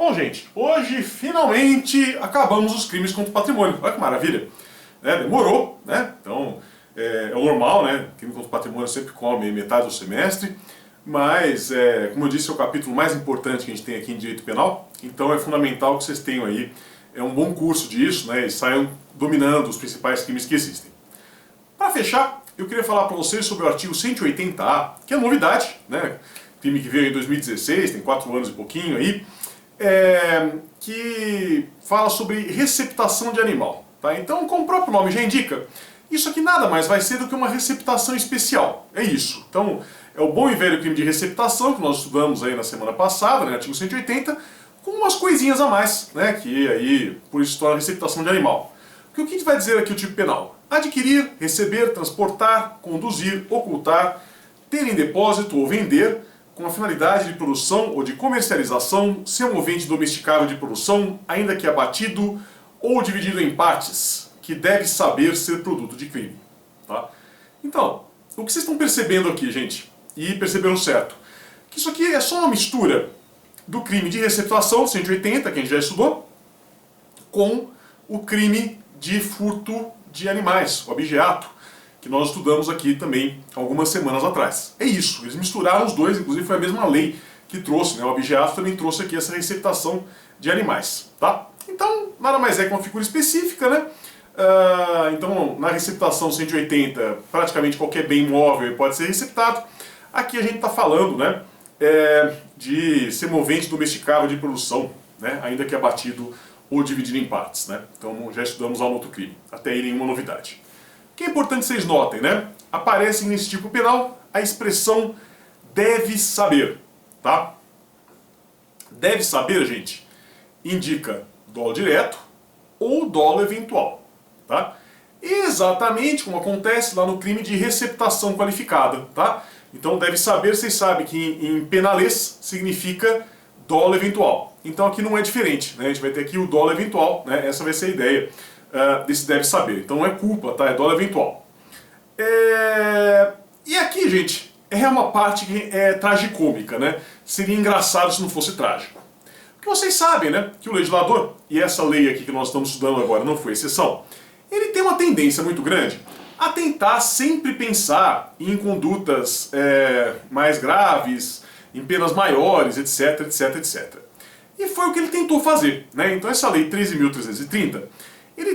Bom, gente, hoje finalmente acabamos os crimes contra o patrimônio. Olha que maravilha. Demorou, né? Então é o normal, né? Crime contra o patrimônio sempre come metade do semestre. Mas, como eu disse, é o capítulo mais importante que a gente tem aqui em Direito Penal. Então é fundamental que vocês tenham aí um bom curso disso, né? E saiam dominando os principais crimes que existem. Para fechar, eu queria falar para vocês sobre o artigo 180A, que é novidade, né? Crime que veio em 2016, tem 4 anos e pouquinho aí. Que fala sobre receptação de animal. Tá? Então, como o próprio nome já indica, isso aqui nada mais vai ser do que uma receptação especial. É isso. Então, é o bom e velho crime de receptação, que nós estudamos aí na semana passada, né, artigo 180, com umas coisinhas a mais, né, que aí, por isso, torna a receptação de animal. Porque o que vai dizer aqui o tipo penal? Adquirir, receber, transportar, conduzir, ocultar, ter em depósito ou vender, com a finalidade de produção ou de comercialização, semovente domesticável de produção, ainda que abatido ou dividido em partes, que deve saber ser produto de crime. Tá? Então, o que vocês estão percebendo aqui, gente, e perceberam certo, que isso aqui é só uma mistura do crime de receptação, 180, que a gente já estudou, com o crime de furto de animais, o abigeato, que nós estudamos aqui também algumas semanas atrás. É isso, eles misturaram os dois, inclusive foi a mesma lei que trouxe, né? O abigeato também trouxe aqui essa receptação de animais, tá? Então, nada mais é que uma figura específica, né? Então, na receptação 180, praticamente qualquer bem móvel pode ser receptado. Aqui a gente está falando, né, de semovente domesticável de produção, né, ainda que abatido ou dividido em partes, né? Então, já estudamos lá no outro crime, até aí nenhuma novidade. O que é importante vocês notem, né? Aparece nesse tipo penal a expressão deve saber, tá? Deve saber, gente, indica dolo direto ou dolo eventual, tá? Exatamente como acontece lá no crime de receptação qualificada, tá? Então deve saber, vocês sabem que em penalês significa dolo eventual. Então aqui não é diferente, né? A gente vai ter aqui o dolo eventual, né? Essa vai ser a ideia desse deve saber. Então não é culpa, tá? É dolo eventual. E aqui, gente, é uma parte que é tragicômica, né? Seria engraçado se não fosse trágico. Porque vocês sabem, né, que o legislador, e essa lei aqui que nós estamos estudando agora não foi exceção, ele tem uma tendência muito grande a tentar sempre pensar em condutas mais graves, em penas maiores, etc, etc, etc. E foi o que ele tentou fazer, né? Então essa lei 13.330,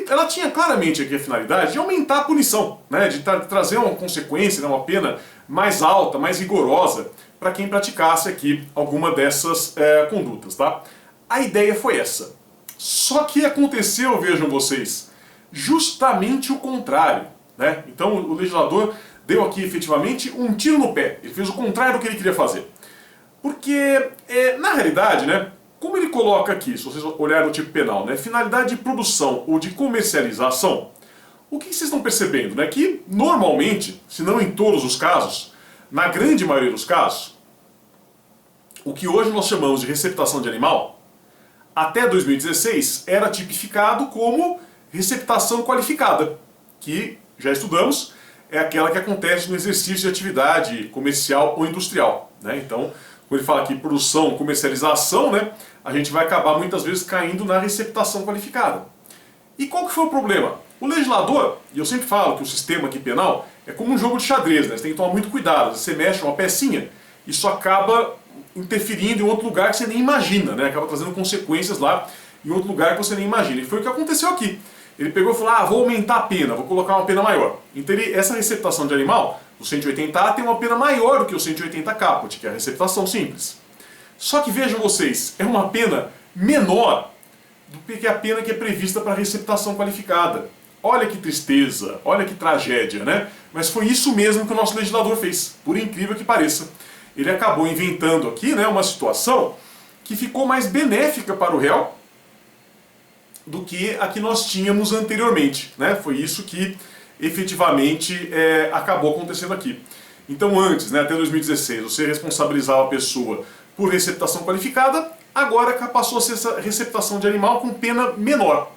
ela tinha claramente aqui a finalidade de aumentar a punição, né? De trazer uma consequência, né? Uma pena mais alta, mais rigorosa, para quem praticasse aqui alguma dessas condutas, tá? A ideia foi essa. Só que aconteceu, vejam vocês, justamente o contrário, né? Então o legislador deu aqui efetivamente um tiro no pé, ele fez o contrário do que ele queria fazer. Porque, na realidade, né, como ele coloca aqui, se vocês olharem no tipo penal, né, finalidade de produção ou de comercialização, o que vocês estão percebendo? Né, que normalmente, se não em todos os casos, na grande maioria dos casos, o que hoje nós chamamos de receptação de animal, até 2016 era tipificado como receptação qualificada, que já estudamos, é aquela que acontece no exercício de atividade comercial ou industrial, né? Então, quando ele fala aqui produção, comercialização, né, a gente vai acabar muitas vezes caindo na receptação qualificada. E qual que foi o problema? O legislador, e eu sempre falo que o sistema aqui penal é como um jogo de xadrez, né? Você tem que tomar muito cuidado. Você mexe uma pecinha, isso acaba interferindo em outro lugar que você nem imagina, né? Acaba trazendo consequências lá em outro lugar que você nem imagina. E foi o que aconteceu aqui. Ele pegou e falou, vou aumentar a pena, vou colocar uma pena maior. Então essa receptação de animal, o 180A tem uma pena maior do que o 180 caput, que é a receptação simples. Só que vejam vocês, é uma pena menor do que a pena que é prevista para a receptação qualificada. Olha que tristeza, olha que tragédia, né? Mas foi isso mesmo que o nosso legislador fez, por incrível que pareça. Ele acabou inventando aqui, né, uma situação que ficou mais benéfica para o réu do que a que nós tínhamos anteriormente, né? Foi isso que efetivamente acabou acontecendo aqui. Então antes, né, até 2016, você responsabilizava a pessoa por receptação qualificada, agora passou a ser essa receptação de animal com pena menor.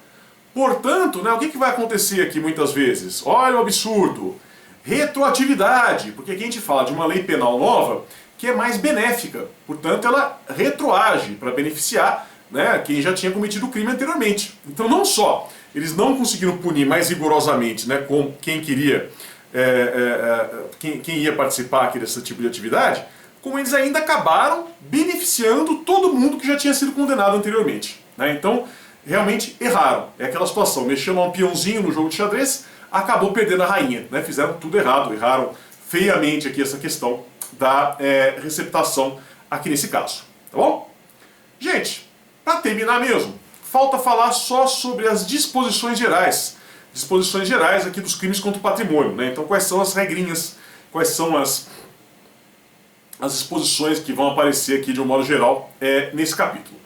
Portanto, né, o que vai acontecer aqui muitas vezes? Olha o absurdo! Retroatividade, porque aqui a gente fala de uma lei penal nova que é mais benéfica, portanto ela retroage para beneficiar né, quem já tinha cometido o crime anteriormente. Então não só eles não conseguiram punir mais rigorosamente, né, com quem queria, quem ia participar aqui desse tipo de atividade, como eles ainda acabaram beneficiando todo mundo que já tinha sido condenado anteriormente, né? Então realmente erraram. É aquela situação, mexendo um peãozinho no jogo de xadrez, acabou perdendo a rainha, né? Fizeram tudo errado, erraram feiamente aqui essa questão da receptação aqui nesse caso, tá bom? Gente, para terminar mesmo, falta falar só sobre as disposições gerais aqui dos crimes contra o patrimônio, né? Então quais são as regrinhas, quais são as disposições que vão aparecer aqui de um modo geral nesse capítulo.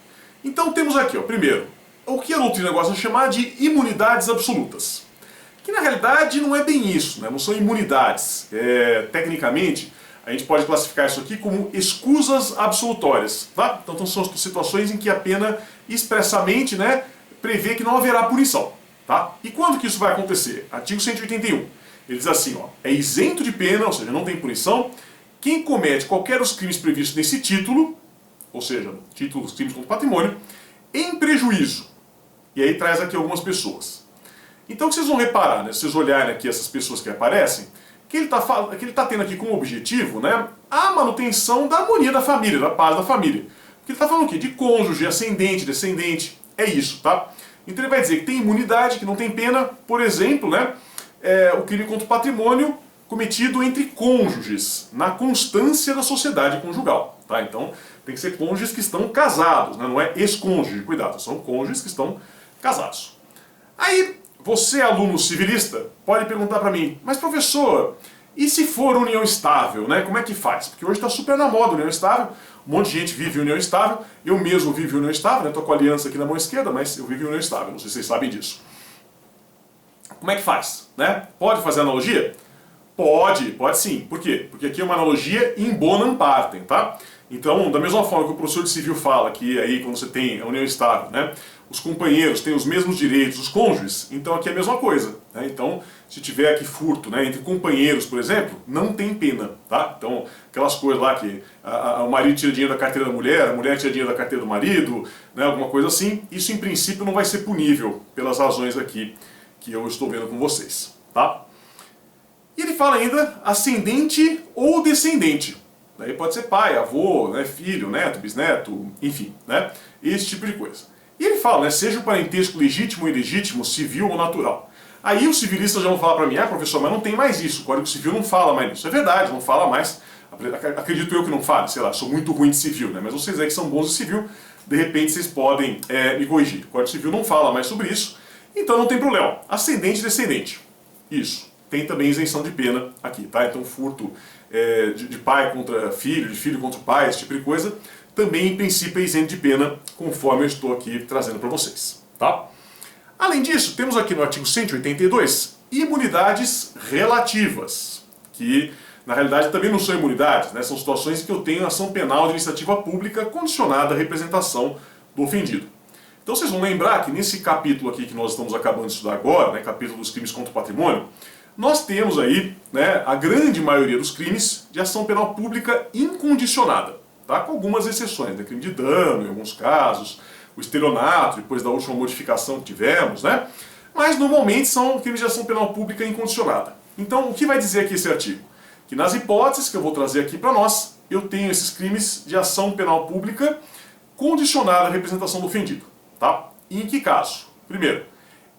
Então temos aqui, ó, primeiro, o que a doutrina gosta de chamar de imunidades absolutas. Que na realidade não é bem isso, né? Não são imunidades. Tecnicamente, a gente pode classificar isso aqui como escusas absolutórias, tá? Então são situações em que a pena expressamente, né, prevê que não haverá punição, tá? E quando que isso vai acontecer? Artigo 181. Ele diz assim, ó, é isento de pena, ou seja, não tem punição, quem comete qualquer dos crimes previstos nesse título, ou seja, título dos crimes contra o patrimônio, em prejuízo. E aí traz aqui algumas pessoas. Então o que vocês vão reparar, né, se vocês olharem aqui essas pessoas que aparecem, que ele está tendo aqui como objetivo, né, a manutenção da harmonia da família, da paz da família. Porque ele está falando aqui de cônjuge, ascendente, descendente, é isso, tá? Então ele vai dizer que tem imunidade, que não tem pena, por exemplo, né, o crime contra o patrimônio cometido entre cônjuges, na constância da sociedade conjugal, tá? Então tem que ser cônjuges que estão casados, né? Não é ex-cônjuge, cuidado, são cônjuges que estão casados. Aí, você, aluno civilista, pode perguntar para mim, mas professor, e se for união estável, né? Como é que faz? Porque hoje está super na moda união estável, um monte de gente vive união estável, eu mesmo vivo união estável, né? Estou com a aliança aqui na mão esquerda, mas eu vivo união estável, não sei se vocês sabem disso. Como é que faz, né? Pode fazer analogia? Pode sim. Por quê? Porque aqui é uma analogia in bonam partem, tá? Então, da mesma forma que o professor de civil fala que aí quando você tem a união estável, né, os companheiros têm os mesmos direitos dos cônjuges, então aqui é a mesma coisa, né? Então, se tiver aqui furto, né, entre companheiros, por exemplo, não tem pena, tá? Então, aquelas coisas lá que o marido tira dinheiro da carteira da mulher, a mulher tira dinheiro da carteira do marido, né, alguma coisa assim, isso em princípio não vai ser punível pelas razões aqui que eu estou vendo com vocês, tá? E ele fala ainda ascendente ou descendente. Daí pode ser pai, avô, né, filho, neto, bisneto, enfim, né, esse tipo de coisa. E ele fala, né, seja o parentesco legítimo ou ilegítimo, civil ou natural. Aí os civilistas já vão falar para mim, professor, mas não tem mais isso, o Código Civil não fala mais isso. É verdade, não fala mais, acredito eu que não fale, sei lá, sou muito ruim de civil, né, mas vocês aí que são bons de civil, de repente vocês podem me corrigir. O Código Civil não fala mais sobre isso, então não tem problema. Ascendente e descendente, isso. Tem também isenção de pena aqui, tá? Então furto de pai contra filho, de filho contra pai, esse tipo de coisa, também em princípio é isento de pena, conforme eu estou aqui trazendo para vocês, tá? Além disso, temos aqui no artigo 182, imunidades relativas, que na realidade também não são imunidades, né? São situações em que eu tenho ação penal de iniciativa pública condicionada à representação do ofendido. Então vocês vão lembrar que nesse capítulo aqui que nós estamos acabando de estudar agora, né, capítulo dos crimes contra o patrimônio, nós temos aí, né, a grande maioria dos crimes de ação penal pública incondicionada, tá? Com algumas exceções, né? Crime de dano em alguns casos, o estelionato, depois da última modificação que tivemos, né? Mas normalmente são crimes de ação penal pública incondicionada. Então o que vai dizer aqui esse artigo? Que nas hipóteses que eu vou trazer aqui para nós, eu tenho esses crimes de ação penal pública condicionada à representação do ofendido, tá? E em que caso? Primeiro,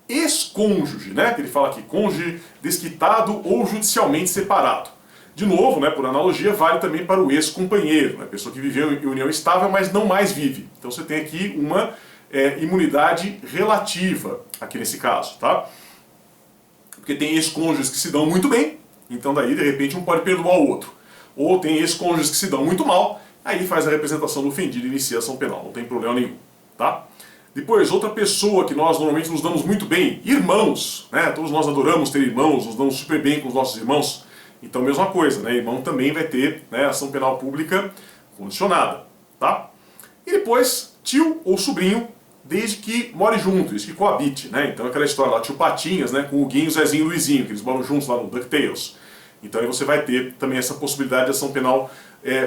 ex-cônjuge, né? Que ele fala aqui, cônjuge desquitado ou judicialmente separado. De novo, né, por analogia, vale também para o ex-companheiro, né? Pessoa que viveu em união estável, mas não mais vive. Então você tem aqui uma imunidade relativa, aqui nesse caso, tá? Porque tem ex-cônjuges que se dão muito bem, então daí de repente um pode perdoar o outro. Ou tem ex-cônjuges que se dão muito mal, aí faz a representação do ofendido e inicia a ação penal, não tem problema nenhum, tá? Depois, outra pessoa que nós normalmente nos damos muito bem, irmãos, né? Todos nós adoramos ter irmãos, nos damos super bem com os nossos irmãos. Então, mesma coisa, né? Irmão também vai ter, né, ação penal pública condicionada, tá? E depois, tio ou sobrinho, desde que more junto, desde que coabite, né? Então, aquela história lá, tio Patinhas, né, com o Guinho, Zezinho e Luizinho, que eles moram juntos lá no DuckTales. Então, aí você vai ter também essa possibilidade de ação penal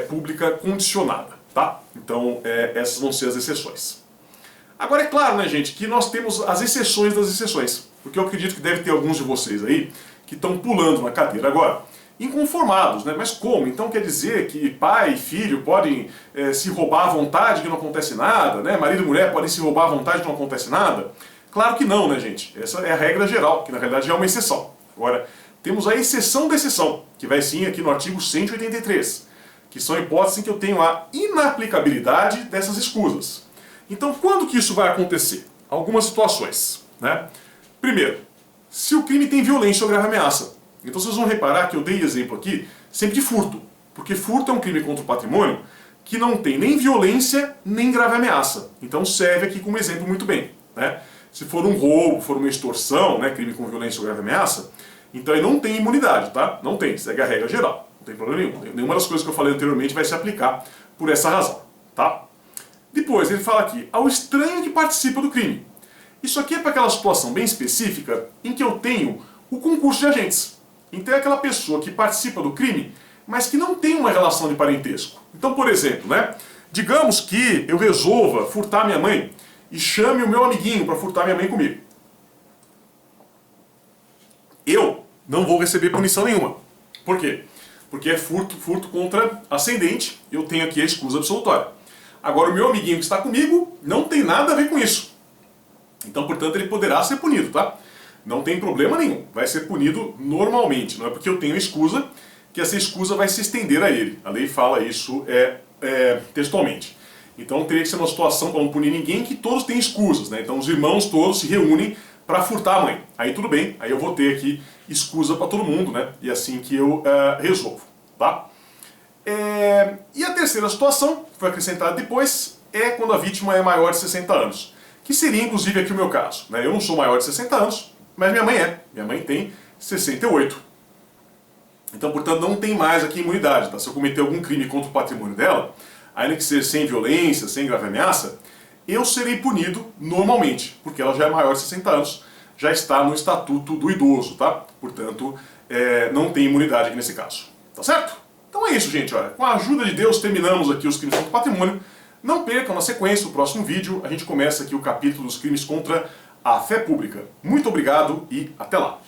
pública condicionada, tá? Então, essas vão ser as exceções. Agora é claro, né, gente, que nós temos as exceções das exceções, porque eu acredito que deve ter alguns de vocês aí que estão pulando na cadeira agora, inconformados, né? Mas como? Então quer dizer que pai e filho podem se roubar à vontade que não acontece nada, né? Marido e mulher podem se roubar à vontade que não acontece nada? Claro que não, né, gente? Essa é a regra geral, que na realidade é uma exceção. Agora, temos a exceção da exceção, que vai sim aqui no artigo 183, que são hipóteses em que eu tenho a inaplicabilidade dessas escusas. Então, quando que isso vai acontecer? Algumas situações, né? Primeiro, se o crime tem violência ou grave ameaça. Então vocês vão reparar que eu dei exemplo aqui sempre de furto, porque furto é um crime contra o patrimônio que não tem nem violência nem grave ameaça. Então serve aqui como exemplo muito bem, né? Se for um roubo, for uma extorsão, né, crime com violência ou grave ameaça, então aí não tem imunidade, tá? Não tem, segue a regra geral, não tem problema nenhum. Nenhuma das coisas que eu falei anteriormente vai se aplicar por essa razão, tá? Depois ele fala aqui, ao estranho que participa do crime. Isso aqui é para aquela situação bem específica em que eu tenho o concurso de agentes. Então é aquela pessoa que participa do crime, mas que não tem uma relação de parentesco. Então, por exemplo, né, digamos que eu resolva furtar minha mãe e chame o meu amiguinho para furtar minha mãe comigo. Eu não vou receber punição nenhuma. Por quê? Porque é furto contra ascendente, eu tenho aqui a escusa absolutória. Agora, o meu amiguinho que está comigo não tem nada a ver com isso. Então, portanto, ele poderá ser punido, tá? Não tem problema nenhum. Vai ser punido normalmente. Não é porque eu tenho escusa que essa escusa vai se estender a ele. A lei fala isso textualmente. Então, teria que ser uma situação para não punir ninguém que todos têm escusas, né? Então, os irmãos todos se reúnem para furtar a mãe. Aí tudo bem, aí eu vou ter aqui escusa para todo mundo, né? E assim que eu resolvo, tá? E a terceira situação, que foi acrescentada depois, é quando a vítima é maior de 60 anos. Que seria inclusive aqui o meu caso, né? Eu não sou maior de 60 anos, mas minha mãe é. Minha mãe tem 68. Então, portanto, não tem mais aqui imunidade, tá? Se eu cometer algum crime contra o patrimônio dela, ainda que seja sem violência, sem grave ameaça, eu serei punido normalmente, porque ela já é maior de 60 anos, já está no Estatuto do Idoso, tá? Portanto, não tem imunidade aqui nesse caso, tá certo? Então é isso, gente, olha, com a ajuda de Deus terminamos aqui os crimes contra o patrimônio. Não percam na sequência, o próximo vídeo, a gente começa aqui o capítulo dos crimes contra a fé pública. Muito obrigado e até lá!